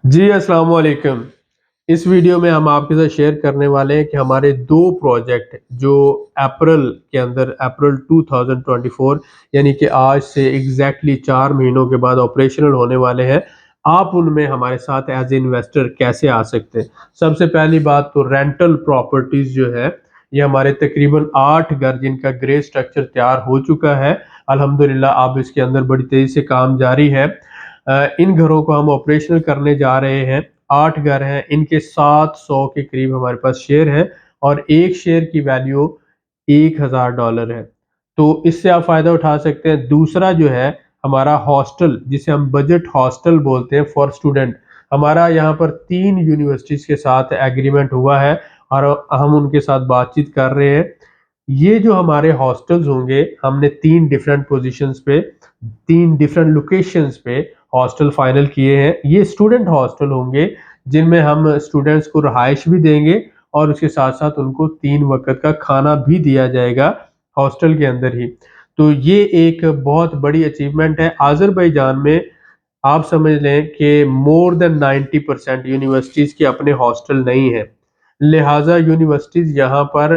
जी, अस्सलाम वालेकुम। इस वीडियो में हम आपके साथ शेयर करने वाले हैं कि हमारे 2 प्रोजेक्ट जो अप्रैल के अंदर अप्रैल 2024 यानी कि आज से एग्ज़ैक्टली 4 महीनों के बाद ऑपरेशनल होने वाले हैं। आप उनमें हमारे साथ एज़ ए इन्वेस्टर कैसे आ सकते हैं? सबसे पहली बात तो रेंटल प्रॉपर्टीज़ जो है, ये हमारे तकरीबन 8 घर जिनका ग्रे स्ट्रक्चर तैयार हो चुका है। अल्हम्दुलिल्लाह अब इसके अंदर बड़ी तेज़ी से काम जारी है। इन घरों को हम ऑपरेशनल करने जा रहे हैं। 8 घर हैं, इनके 700 के करीब हमारे पास शेयर हैं और एक शेयर की वैल्यू $1000 है। तो इससे आप फ़ायदा उठा सकते हैं। दूसरा जो है हमारा हॉस्टल जिसे हम बजट हॉस्टल बोलते हैं फॉर स्टूडेंट। हमारा यहाँ पर 3 यूनिवर्सिटीज़ के साथ एग्रीमेंट हुआ है और हम उनके साथ बातचीत कर रहे हैं। ये जो हमारे हॉस्टल्स होंगे, हमने 3 डिफरेंट पोज़ीशंस पे, 3 डिफरेंट लोकेशंस पे हॉस्टल फाइनल किए हैं। ये स्टूडेंट हॉस्टल होंगे जिनमें हम स्टूडेंट्स को रहाइश भी देंगे और उसके साथ-साथ उनको 3 वक़्त का खाना भी दिया जाएगा हॉस्टल के अंदर ही। तो ये एक बहुत बड़ी अचीवमेंट है। अज़रबैजान में आप समझ लें कि मोर देन 90% यूनिवर्सिटीज़ के अपने हॉस्टल नहीं हैं। लिहाज़ा यूनिवर्सिटीज़ यहाँ पर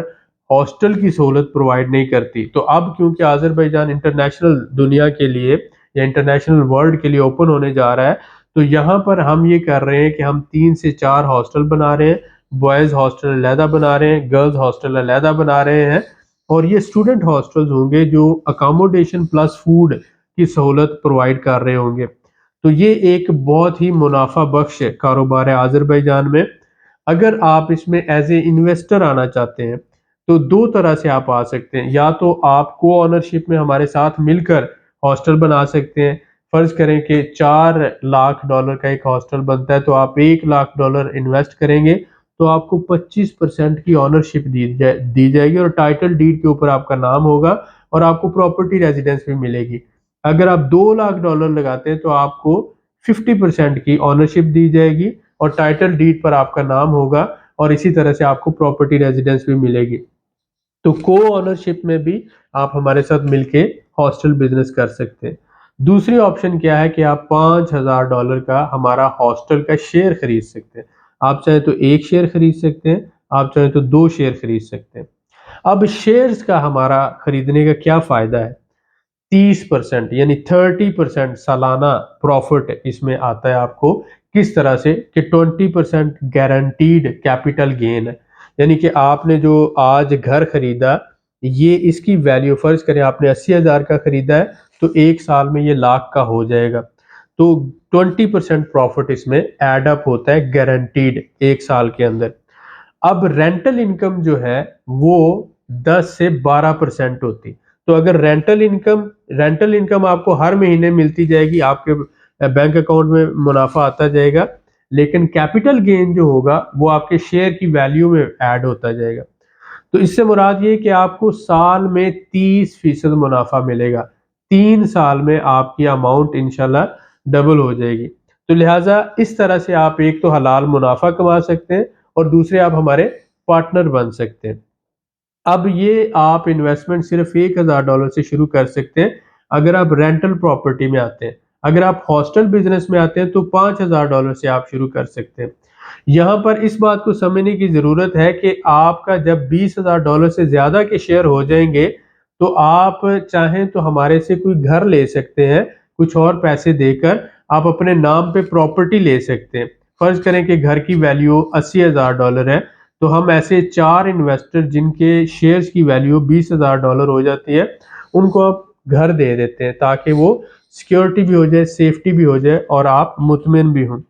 हॉस्टल की सहूलत प्रोवाइड नहीं करती। तो अब क्योंकि अज़रबैजान इंटरनेशनल दुनिया के लिए या इंटरनेशनल वर्ल्ड के लिए ओपन होने जा रहा है, तो यहाँ पर हम ये कर रहे हैं कि हम 3 से 4 हॉस्टल बना रहे हैं। बॉयज़ हॉस्टल अलहदा बना रहे हैं, गर्ल्स हॉस्टल अलहदा बना रहे हैं और ये स्टूडेंट हॉस्टल्स होंगे जो अकोमोडेशन प्लस फूड की सहूलत प्रोवाइड कर रहे होंगे। तो ये एक बहुत ही मुनाफ़ा बख्श कारोबार है अज़रबैजान में। अगर आप इसमें एज़ ए इन्वेस्टर आना चाहते हैं, तो 2 तरह से आप आ सकते हैं। या तो आप को-ओनरशिप में हमारे साथ मिलकर हॉस्टल बना सकते हैं। फ़र्ज़ करें कि $4 लाख का एक हॉस्टल बनता है, तो आप $1 लाख इन्वेस्ट करेंगे, तो आपको 25% की ओनरशिप दी जाएगी और टाइटल डीड के ऊपर आपका नाम होगा और आपको प्रॉपर्टी रेज़िडेंस भी मिलेगी। अगर आप $2 लाख लगाते हैं, तो आपको 50% की ओनरशिप दी जाएगी और टाइटल डीड पर आपका नाम होगा और इसी तरह से आपको प्रॉपर्टी रेज़िडेंस भी मिलेगी। तो को-ओनरशिप में भी आप हमारे साथ मिलके हॉस्टल बिज़नेस कर सकते हैं। दूसरी ऑप्शन क्या है कि आप $5000 का हमारा हॉस्टल का शेयर खरीद सकते हैं। आप चाहे तो 1 शेयर खरीद सकते हैं, आप चाहे तो 2 शेयर खरीद सकते हैं। अब शेयर्स का हमारा खरीदने का क्या फ़ायदा है? 30% यानी 30% सालाना प्रॉफ़िट इसमें आता है आपको। किस तरह से कि 20% गारंटीड कैपिटल गेन है। यानी कि आपने जो आज घर खरीदा, ये इसकी वैल्यू फ़र्ज़ करें आपने 80,000 का खरीदा है, तो 1 साल में ये लाख का हो जाएगा। तो 20% प्रॉफ़िट इसमें ऐड अप होता है गारंटीड 1 साल के अंदर। अब रेंटल इनकम जो है वो 10 से 12% होती। तो अगर रेंटल इनकम आपको हर महीने मिलती जाएगी, आपके बैंक अकाउंट में मुनाफ़ा आता जाएगा, लेकिन कैपिटल गेन जो होगा वो आपके शेयर की वैल्यू में ऐड होता जाएगा। तो इससे मुराद ये है कि आपको साल में 30% मुनाफ़ा मिलेगा। 3 साल में आपकी अमाउंट इंशाल्लाह डबल हो जाएगी। तो लिहाज़ा इस तरह से आप एक तो हलाल मुनाफ़ा कमा सकते हैं और दूसरे आप हमारे पार्टनर बन सकते हैं। अब ये आप इन्वेस्टमेंट सिर्फ़ $1000 से शुरू कर सकते हैं, अगर आप रेंटल प्रॉपर्टी में आते हैं। अगर आप हॉस्टल बिज़नेस में आते हैं तो $5000 से आप शुरू कर सकते हैं। यहाँ पर इस बात को समझने की ज़रूरत है कि आपका जब $20,000 से ज़्यादा के शेयर हो जाएँगे, तो आप चाहें तो हमारे से कोई घर ले सकते हैं, कुछ और पैसे देकर आप अपने नाम पे प्रॉपर्टी ले सकते हैं। फ़र्ज़ करें कि घर की वैल्यू $80,000 है, तो हम ऐसे 4 इन्वेस्टर जिनके शेयर्स की वैल्यू $20,000 हो जाती है, उनको आप घर दे देते हैं ताकि वो सिक्योरिटी भी हो जाए, सेफ्टी भी हो जाए और आप मुतमिन भी हों।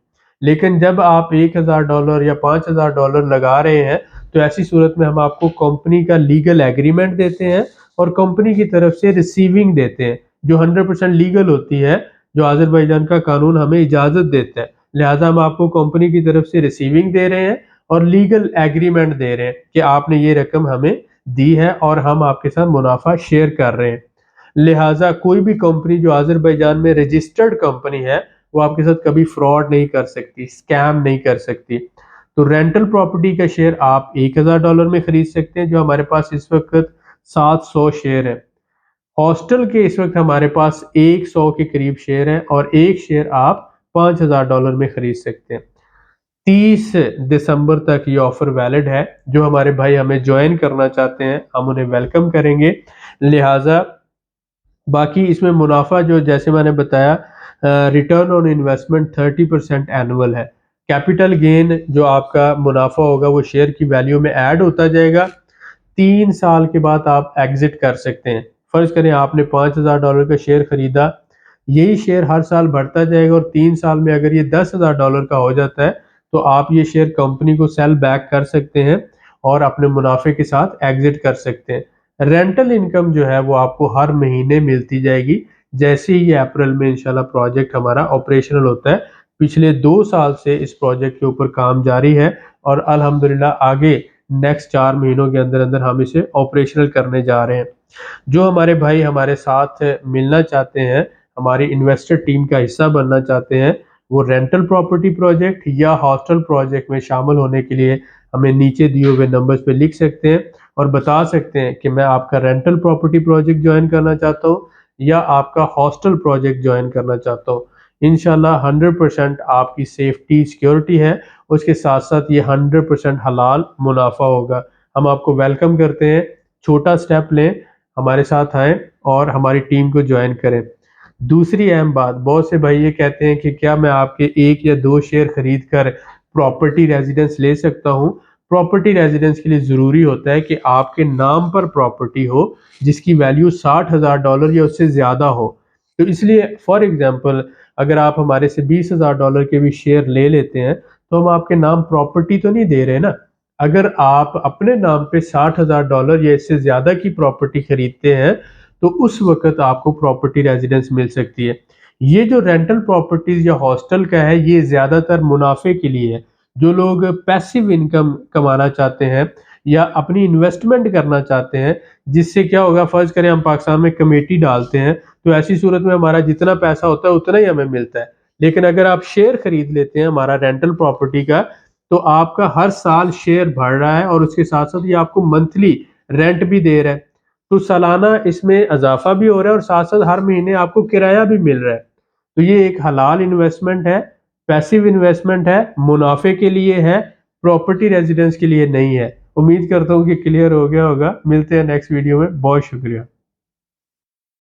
लेकिन जब आप $1000 या $5000 लगा रहे हैं, तो ऐसी सूरत में हम आपको कंपनी का लीगल एग्रीमेंट देते हैं और कंपनी की तरफ से रिसीविंग देते हैं, जो 100% लीगल होती है, जो अज़रबैजान का कानून हमें इजाज़त देता है। लिहाज़ा हम आपको कंपनी की तरफ से रिसीविंग दे रहे हैं और लीगल एग्रीमेंट दे रहे हैं कि आपने ये रकम हमें दी है और हम आपके साथ मुनाफ़ा शेयर कर रहे हैं। लिहाज़ा कोई भी कंपनी जो अज़रबैजान में रजिस्टर्ड कंपनी है, वो आपके साथ कभी फ्रॉड नहीं कर सकती, स्कैम नहीं कर सकती। तो रेंटल प्रॉपर्टी का शेयर आप $1000 में खरीद सकते हैं, जो हमारे पास इस वक़्त 700 शेयर है। हॉस्टल के इस वक़्त हमारे पास 100 के करीब शेयर हैं और 1 शेयर आप $5,000 में खरीद सकते हैं। 30 दिसंबर तक ये ऑफर वैलिड है। जो हमारे भाई हमें ज्वाइन करना चाहते हैं हम उन्हें वेलकम करेंगे। लिहाजा बाकी इसमें मुनाफा जो जैसे मैंने बताया, रिटर्न ऑन इन्वेस्टमेंट 30% एनुअल है। कैपिटल गेन जो आपका मुनाफा होगा वो शेयर की वैल्यू में ऐड होता जाएगा। 3 साल के बाद आप एग्जिट कर सकते हैं। फर्ज करें आपने $5,000 का शेयर खरीदा, यही शेयर हर साल बढ़ता जाएगा और 3 साल में अगर ये $10,000 का हो जाता है तो आप ये शेयर कंपनी को सेल बैक कर सकते हैं और अपने मुनाफे के साथ एग्जिट कर सकते हैं। रेंटल इनकम जो है वो आपको हर महीने मिलती जाएगी जैसे ही ये अप्रैल में इंशाल्लाह प्रोजेक्ट हमारा ऑपरेशनल होता है। पिछले 2 साल से इस प्रोजेक्ट के ऊपर काम जारी है और अल्हम्दुलिल्लाह आगे नेक्स्ट 4 महीनों के अंदर अंदर हम इसे ऑपरेशनल करने जा रहे हैं। जो हमारे भाई हमारे साथ मिलना चाहते हैं, हमारी इन्वेस्टर टीम का हिस्सा बनना चाहते हैं, वो रेंटल प्रॉपर्टी प्रोजेक्ट या हॉस्टल प्रोजेक्ट में शामिल होने के लिए हमें नीचे दिए हुए नंबर्स पे लिख सकते हैं और बता सकते हैं कि मैं आपका रेंटल प्रॉपर्टी प्रोजेक्ट ज्वाइन करना चाहता हूँ या आपका हॉस्टल प्रोजेक्ट ज्वाइन करना चाहता हूँ। इंशाल्लाह 100% आपकी सेफ्टी सिक्योरिटी है, उसके साथ साथ ये 100% हलाल मुनाफा होगा। हम आपको वेलकम करते हैं, छोटा स्टेप लें, हमारे साथ आएँ और हमारी टीम को ज्वाइन करें। दूसरी अहम बात, बहुत से भाई ये कहते हैं कि क्या मैं आपके 1 या 2 शेयर खरीद कर प्रॉपर्टी रेजिडेंस ले सकता हूँ? प्रॉपर्टी रेजिडेंस के लिए ज़रूरी होता है कि आपके नाम पर प्रॉपर्टी हो जिसकी वैल्यू $60,000 या उससे ज़्यादा हो। तो इसलिए फॉर एग्जांपल अगर आप हमारे से $20,000 के भी शेयर ले लेते हैं तो हम आपके नाम प्रॉपर्टी तो नहीं दे रहे ना। अगर आप अपने नाम पे $60,000 या इससे ज़्यादा की प्रॉपर्टी खरीदते हैं तो उस वक़्त आपको प्रॉपर्टी रेज़िडेंस मिल सकती है। ये जो रेंटल प्रॉपर्टीज़ या हॉस्टल का है ये ज़्यादातर मुनाफ़े के लिए है। जो लोग पैसिव इनकम कमाना चाहते हैं या अपनी इन्वेस्टमेंट करना चाहते हैं, जिससे क्या होगा, फ़र्ज़ करें हम पाकिस्तान में कमेटी डालते हैं, तो ऐसी सूरत में हमारा जितना पैसा होता है उतना ही हमें मिलता है। लेकिन अगर आप शेयर खरीद लेते हैं हमारा रेंटल प्रॉपर्टी का, तो आपका हर साल शेयर बढ़ रहा है और उसके साथ-साथ ये आपको मंथली रेंट भी दे रहा है। तो सालाना इसमें इज़ाफ़ा भी हो रहा है और साथ-साथ हर महीने आपको किराया भी मिल रहा है। तो ये एक हलाल इन्वेस्टमेंट है, पैसिव इन्वेस्टमेंट है, मुनाफ़े के लिए है, प्रॉपर्टी रेज़िडेंस के लिए नहीं है। उम्मीद करता हूँ कि क्लियर हो गया होगा। मिलते हैं नेक्स्ट वीडियो में। बहुत शुक्रिया।